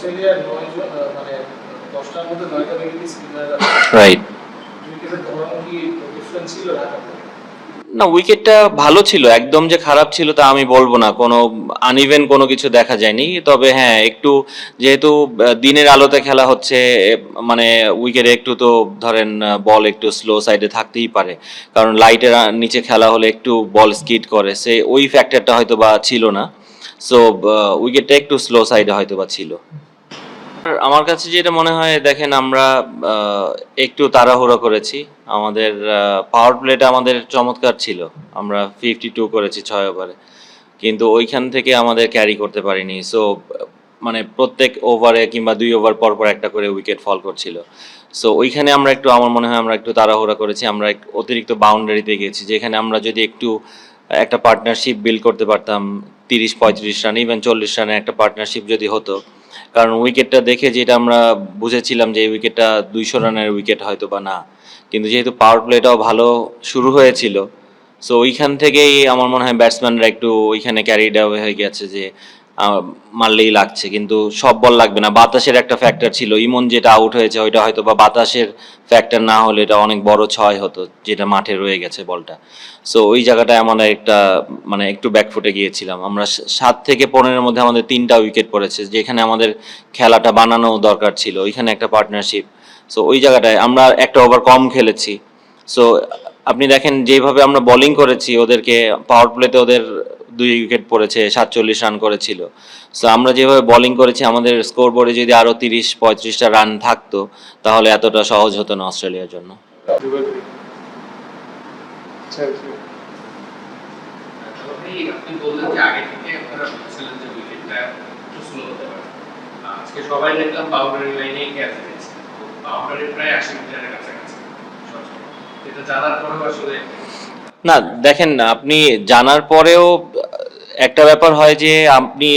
অস্ট্রেলিয়ার ৯ জন মানে ১০টার মধ্যে ৯টা উইকেটই স্পিনার। রাইট। উইকেটের ধরন কি ডিফারেন্ট ছিল ঢাকাতে? না, উইকেটটা ভালো ছিল, একদম যে খারাপ ছিল তা আমি বলবো না, কোনো আনইভেন কোনো কিছু দেখা যায়নি। তবে হ্যাঁ, একটু যেহেতু দিনের আলোতে খেলা হচ্ছে, মানে উইকেটে একটু তো ধরেন বল একটু স্লো সাইডে থাকতেই পারে, কারণ লাইটের নিচে খেলা হলে একটু বল স্কিড করে, সে ওই ফ্যাক্টরটা হয়তো বা ছিল না। সো উইকেটটা একটু স্লো সাইডে হয়তো বা ছিল। আমার কাছে যেটা মনে হয়, দেখেন আমরা একটু তাড়াহুড়ো করেছি। আমাদের পাওয়ার প্লেটা আমাদের চমৎকার ছিল, আমরা 52 করেছি 6 ওভারে, কিন্তু ওইখান থেকে আমাদের ক্যারি করতে পারিনি। সো মানে প্রত্যেক ওভারে কিংবা 2 ওভার পর পর একটা করে উইকেট ফল করছিল। সো ওইখানে আমরা একটু, আমার মনে হয় আমরা একটু তাড়াহুড়া করেছি, আমরা অতিরিক্ত বাউন্ডারিতে গেছি, যেখানে আমরা যদি একটু একটা পার্টনারশিপ বিল্ড করতে পারতাম, 30-35 রান, ইভেন 40 রানে একটা পার্টনারশিপ যদি হতো, কারণ উইকেটটা দেখে যেটা আমরা বুঝেছিলাম যে এই উইকেটটা 200 রানের উইকেট হয়তো বা না, কিন্তু যেহেতু পাওয়ার প্লেটাও ভালো শুরু হয়েছিল, সো ওইখান থেকেই আমার মনে হয় ব্যাটসম্যানরা একটু ওইখানে ক্যারিড অ্যাওয়ে হয়ে গেছে যে মারলেই লাগছে, কিন্তু সব বল লাগবে না। বাতাসের একটা ফ্যাক্টর ছিল, ইমন যেটা আউট হয়েছে ওইটা হয়তো বা বাতাসের ফ্যাক্টর না হলে এটা অনেক বড় 6 হতো, যেটা মাঠে রয়ে গেছে বলটা। সো ওই জায়গাটায় আমাদের একটা মানে একটু ব্যাকফুটে গিয়েছিলাম আমরা। 7 থেকে 15-এর মধ্যে আমাদের 3টা উইকেট পড়েছে, যেখানে আমাদের খেলাটা বানানো দরকার ছিল, ওইখানে একটা পার্টনারশিপ। সো ওই জায়গাটায় আমরা একটা ওভার কম খেলেছি। সো আপনি দেখেন যেভাবে আমরা বোলিং করেছি ওদেরকে, পাওয়ার প্লেতে ওদের 2 উইকেট পড়েছে, 47 রান করেছিল। সো আমরা যেভাবে বোলিং করেছি, আমাদের স্কোর বোর্ডে যদি আরো 30-35টা রান থাকতো, তাহলে এতটা সহজ হতো না অস্ট্রেলিয়ার জন্য। আপনি বললেন যে আগে থেকে আপনারা বুঝছিলেন যে উইকেটটা একটু স্লো হতে পারে। আজকে সবাই দেখলাম বাউন্ডারি লাইনেই ক্যাচ দিয়েছে, বাউন্ডারি প্রায় 80 মিটারের কাছাকাছি। এটা জানার পরেও আসলে না, দেখেন আপনি জানার পরেও একটা ব্যাপার হয় যে আপনি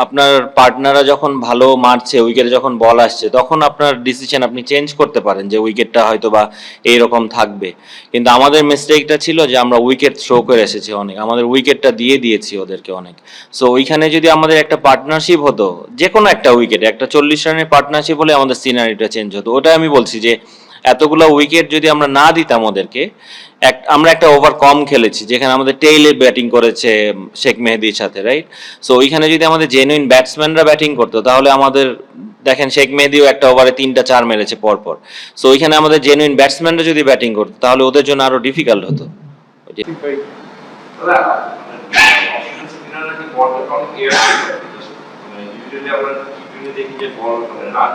আপনার পার্টনাররা যখন ভালো মারছে, উইকেটে যখন বল আসছে, তখন আপনার ডিসিশন আপনি চেঞ্জ করতে পারেন যে উইকেটটা হয়তো বা এইরকম থাকবে। কিন্তু আমাদের মিস্টেকটা ছিল যে আমরা উইকেট থ্রো করে এসেছি অনেক, আমাদের উইকেটটা দিয়ে দিয়েছি ওদেরকে অনেক। সো ওইখানে যদি আমাদের একটা পার্টনারশিপ হতো, যে কোনো একটা উইকেটে একটা 40 রানের পার্টনারশিপ হলে আমাদের সিনারিটা চেঞ্জ হতো। ওটাই আমি বলছি যে এতগুলো উইকেট যদি আমরা না দিতাম ওদেরকে, আমরা একটা ওভার কম খেলেছি, যেখানে আমাদের টেইলে ব্যাটিং করেছে শেখ মেহেদির সাথে, রাইট? সো ওইখানে যদি আমাদের জেনুইন ব্যাটসম্যানরা ব্যাটিং করতো, তাহলে আমাদের দেখেন শেখ মেহেদিও একটা ওভারে 3টা 4 মেরেছে পরপর। সো ওইখানে আমাদের জেনুইন ব্যাটসম্যানরা যদি ব্যাটিং করতো, তাহলে ওদের জন্য আরো ডিফিকাল্ট হতো। স্পিনাররা কি বলটা অনেক এয়ার মানে ইউজুয়ালি আমরা টি20 দেখি যে বল মানে রান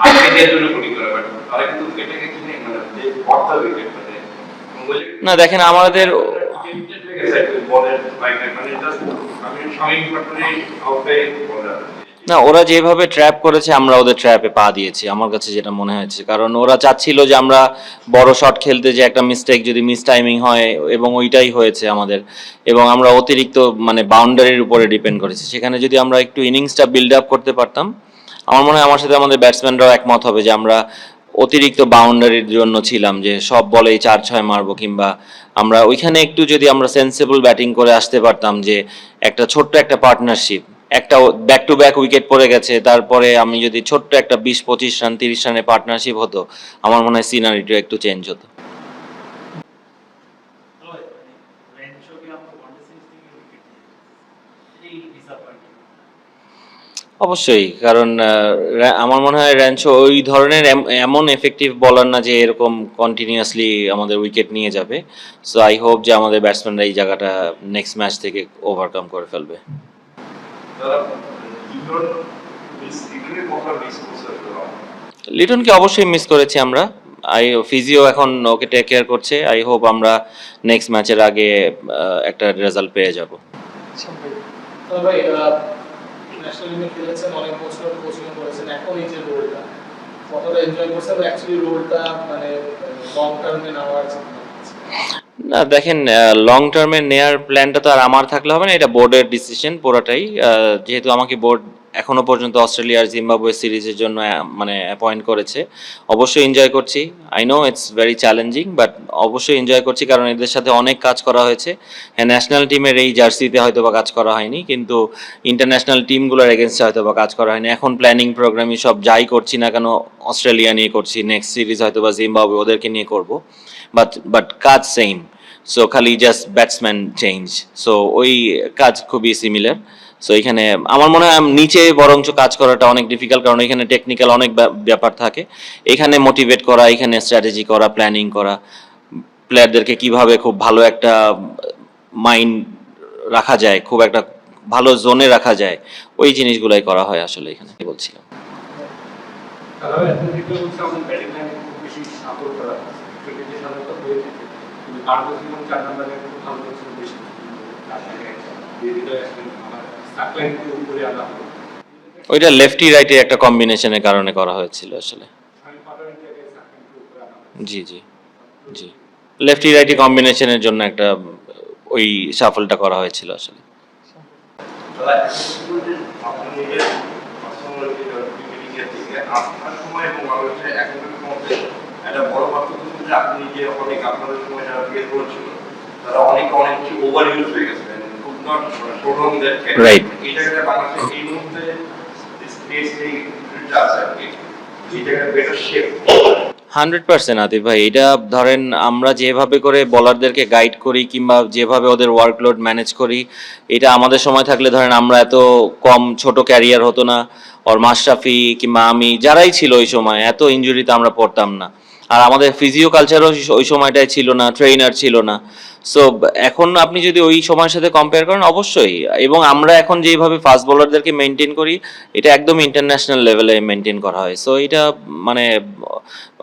আজকে যে জন্য বোলিং করে, বাট তারা কিন্তু এটাকে কি মানে যে বলটা উইকেট মানে না, দেখেন আমাদের বলের বাইরে মানে জাস্ট আমি স্বামী পাটনে আউটে বলার না, ওরা যেভাবে ট্র্যাপ করেছে আমরা ওদের ট্র্যাপে পা দিয়েছি, আমার কাছে যেটা মনে হয়েছে, কারণ ওরা চাচ্ছিল যে আমরা বড় শট খেলতে, যে একটা মিস্টেক যদি মিস টাইমিং হয়, এবং ওইটাই হয়েছে আমাদের। এবং আমরা অতিরিক্ত মানে বাউন্ডারির উপরে ডিপেন্ড করেছি, সেখানে যদি আমরা একটু ইনিংসটা বিল্ড আপ করতে পারতাম, আমার মনে হয় আমার সাথে আমাদের ব্যাটসম্যানরাও একমত হবে যে আমরা অতিরিক্ত বাউন্ডারির জন্য ছিলাম, যে সব বলেই 4-6 মারবো, কিংবা আমরা ওইখানে একটু যদি আমরা সেন্সিবল ব্যাটিং করে আসতে পারতাম, যে একটা ছোট্ট একটা পার্টনারশিপ, একটা ব্যাক টু ব্যাক উইকেট পড়ে গেছে, তারপরে আমি যদি ছোট্ট একটা 20-25 রান 30 রানের পার্টনারশিপ হতো, আমার মনে হয় সিনারিটা একটু চেঞ্জ হতো। অবশ্যই, কারণ আমার মনে হয় র্যানচো ওই ধরনের এমন এফেক্টিভ বলার না যে এরকম কন্টিনিউয়াসলি আমাদের উইকেট নিয়ে যাবে। সো আই হোপ যে আমাদের ব্যাটসম্যানরা এই জায়গাটা নেক্সট ম্যাচ থেকে ওভারকাম করে ফেলবে। লিটনকে অবশ্যই মিস করেছি আমরা। ফিজিও এখন ওকে টেক কেয়ার করছে, আই হোপ আমরা নেক্সট ম্যাচের আগে একটা রেজাল্ট পেয়ে যাব। তবে ভাই ন্যাশনাল টিমে খেলেছেন, অনেক বছর কোচিং করেছেন, এখন এই যে রোলটা কতটা এনজয় করছেন, অ্যাকচুয়ালি রোলটা মানে লং টার্মে নেওয়ার চিন্তা? না দেখেন, লং টার্মে নেয়ার প্ল্যানটা তো আর আমার থাকলে হবে না, এটা বোর্ডের ডিসিশন পুরোটাই। যেহেতু আমাকে বোর্ড এখনো পর্যন্ত অস্ট্রেলিয়া আর জিম্বাবুয়ে সিরিজের জন্য মানে অ্যাপয়েন্ট করেছে, অবশ্যই এনজয় করছি। I know it's very challenging, but অবশ্যই এনজয় করছি, কারণ এদের সাথে অনেক কাজ করা হয়েছে। হ্যাঁ, ন্যাশনাল টিমের এই জার্সিতে হয়তো বা কাজ করা হয়নি, কিন্তু ইন্টারন্যাশনাল টিমগুলোর এগেনস্টে হয়তো বা কাজ করা হয়নি। এখন প্ল্যানিং প্রোগ্রামই সব যাই করছি না কেন অস্ট্রেলিয়া নিয়ে করছি, নেক্সট সিরিজ হয়তো বা জিম্বাবুয়ে ওদেরকে নিয়ে করব, বাট কাজ সেম। সো খালি জাস্ট ব্যাটসম্যান চেঞ্জ, সো ওই কাজ খুবই সিমিলার। সো এখানে আমার মনে হয় নিচে বরঞ্চ কাজ করাটা অনেক ডিফিকাল্ট, কারণ এখানে টেকনিক্যাল অনেক ব্যাপার থাকে। এখানে মোটিভেট করা, এখানে স্ট্র্যাটেজি করা, প্ল্যানিং করা, প্লেয়ারদেরকে কিভাবে খুব ভালো একটা মাইন্ড রাখা যায়, খুব একটা ভালো জোনে রাখা যায়, ওই জিনিসগুলাই করা হয় আসলে এখানে বলছিলাম। তারা অ্যাথলেটিকরা বলছে আমাদের ব্যাটিং লাইনে খুব বেশি সাপোর্ট করা ক্রিকেটে সাধারণত হয়ে থাকে, কিন্তু কার্গো জীবন 4 নম্বরে ভালো করছিল বেশি, তার সাথে হৃদয় আসলে আমার সাকলাইন উপরে আনা হলো। ওইটা লেফটি রাইটের একটা কম্বিনেশনের কারণে করা হয়েছিল আসলে। আমি পাটারের জায়গায় সাকলাইন উপরে আনা হলো। জি জি জি, লেফটি রাইটি কম্বিনেশনের জন্য একটা ওই শাফলটা করা হয়েছিল আসলে। তারা আপনার নিজের পার্সোনাল ক্রিকেটিং থেকে আপনার সময় এবং বাংলাদেশের এখনকার মধ্যে একটা বড় পার্থক্য হচ্ছে যে আপনি যে অনেক আপনাদের সময় যারা প্লেয়ার করেছিল তারা অনেক বেশি ওভার ইউজ হয়ে গেছে, খুব নট প্রোগ্রাম দ্যাট Right. এই জায়গায় বাংলাদেশে এই মুহূর্তে স্পেস এই ক্রিকেটটা আছে আর কি, এই জায়গায় বেটার শেপ। 100% আতিফ ভাই, এটা ধরেন আমরা যেভাবে করে বলারদেরকে গাইড করি কিংবা যেভাবে ওদের ওয়ার্কলোড ম্যানেজ করি, এটা আমাদের সময় থাকলে ধরেন আমরা এত কম ছোট ক্যারিয়ার হতো না, ওর মাশরাফি কিংবা আমি যারাই ছিল ওই সময় এত ইনজুরিতে আমরা পড়তাম না। আর আমাদের ফিজিও কালচারও ওই সময়টায় ছিল না, ট্রেনার ছিল না। সো এখন আপনি যদি ওই সময়ের সাথে কম্পেয়ার করেন অবশ্যই, এবং আমরা এখন যেভাবে ফাস্ট বোলারদেরকে মেনটেন করি এটা একদম ইন্টারন্যাশনাল লেভেলে মেনটেন করা হয়। সো এটা মানে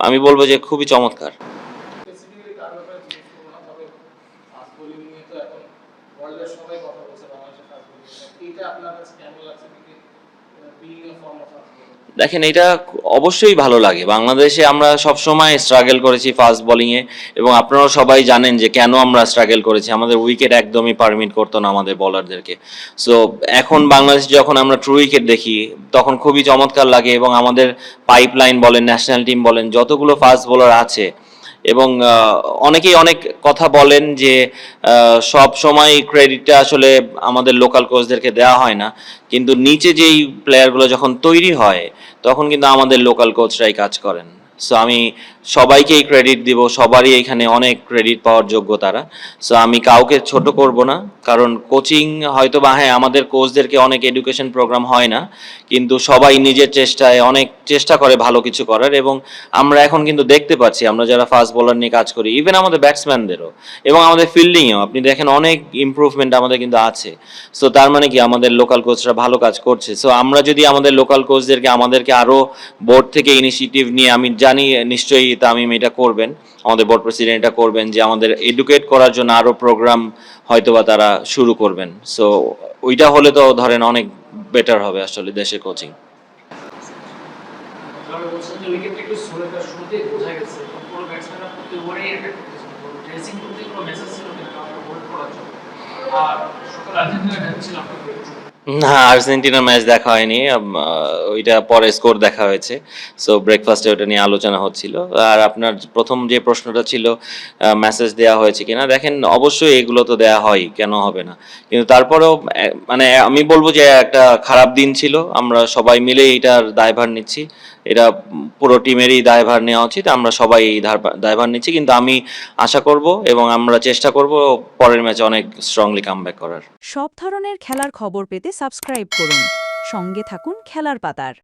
আমি বলবো যে খুবই চমৎকার। স্পেসিফিক্যালি কার ব্যাপারে জিজ্ঞেস করবো না, তবে ফাস্ট বোলিং নিয়ে তো এখন ওয়ার্ল্ডের সবাই কথা বলছে বাংলাদেশের ফাস্ট বোলিং নিয়ে। এইটা আপনার কাছে কেমন লাগছে, being a form of fast bowling? দেখেন, এটা অবশ্যই ভালো লাগে। বাংলাদেশে আমরা সবসময় স্ট্রাগল করেছি ফাস্ট বোলিংয়ে, এবং আপনারাও সবাই জানেন যে কেন আমরা স্ট্রাগল করেছি। আমাদের উইকেট একদমই পারমিট করতো না আমাদের বলারদেরকে। সো এখন বাংলাদেশ যখন আমরা ট্রু উইকেট দেখি তখন খুবই চমৎকার লাগে, এবং আমাদের পাইপলাইন বলেন, ন্যাশনাল টিম বলেন, যতগুলো ফাস্ট বোলার আছে, এবং অনেকেই অনেক কথা বলেন যে সব সময় ক্রেডিটটা আসলে আমাদের লোকাল কোচদেরকে দেওয়া হয় না, কিন্তু নিচে যেই প্লেয়ারগুলো যখন তৈরি হয় তখন কিন্তু আমাদের লোকাল কোচরাই কাজ করেন। সো আমি সবাইকেই ক্রেডিট দিব, সবারই এখানে অনেক ক্রেডিট পাওয়ার যোগ্য তারা। সো আমি কাউকে ছোট করব না, কারণ কোচিং হয়তো বা হ্যাঁ আমাদের কোচদেরকে অনেক এডুকেশন প্রোগ্রাম হয় না, কিন্তু সবাই নিজের চেষ্টায় অনেক চেষ্টা করে ভালো কিছু করার। এবং আমরা এখন কিন্তু দেখতে পাচ্ছি, আমরা যারা ফাস্ট বোলার নিয়ে কাজ করি, ইভেন আমাদের ব্যাটসম্যানদেরও এবং আমাদের ফিল্ডিংয়েও আপনি দেখেন অনেক ইমপ্রুভমেন্ট আমাদের কিন্তু আছে। সো তার মানে কি আমাদের লোকাল কোচরা ভালো কাজ করছে। সো আমরা যদি আমাদের লোকাল কোচদেরকে আমাদেরকে আরও বোর্ড থেকে ইনিশিয়েটিভ নিয়ে, আমি জানি নিশ্চয়ই তামিম এটা করবেন, আমাদের বোর্ড প্রেসিডেন্ট এটা করবেন, যে আমাদের এডুকেট করার জন্য আরও প্রোগ্রাম হয়তোবা তারা শুরু করবেন। সো ওইটা হলে তো ধরেন অনেক বেটার হবে আসলে দেশের কোচিং। তবে বলছেন যে উইকেটটা একটু স্লোটা শুরুতেই বোঝা গেছে, পুরো ব্যাটসম্যানরা প্রতি ওভারেই অ্যাটাক করতেছিল, ড্রেসিং করতে কোনো মেসেজ ছিল কিন্তু আমরা হোল্ড করার জন্য। আর সকাল আর্জেন্টিনা ছিল আপনাদের না, আর্জেন্টিনার ম্যাচ দেখা হয়নি, ওইটা পরে স্কোর দেখা হয়েছে। সো ব্রেকফাস্টে ওটা নিয়ে আলোচনা হচ্ছিল। আর আপনার প্রথম যে প্রশ্নটা ছিল মেসেজ দেওয়া হয়েছে কিনা, দেখেন অবশ্যই এগুলো তো দেওয়া হয়, কেন হবে না, কিন্তু তারপরেও মানে আমি বলবো যে একটা খারাপ দিন ছিল, আমরা সবাই মিলে এইটার দায়ভার নিচ্ছি। এটা পুরো টিমেরই দায়ভার নেওয়া উচিত, আমরা সবাই এই দায়ভার নিচ্ছি। কিন্তু আমি আশা করব এবং আমরা চেষ্টা করব পরের ম্যাচে অনেক স্ট্রংলি কামব্যাক করার। সব ধরনের খেলার খবর পেতে সাবস্ক্রাইব করুন। সঙ্গে থাকুন খেলার পাতার।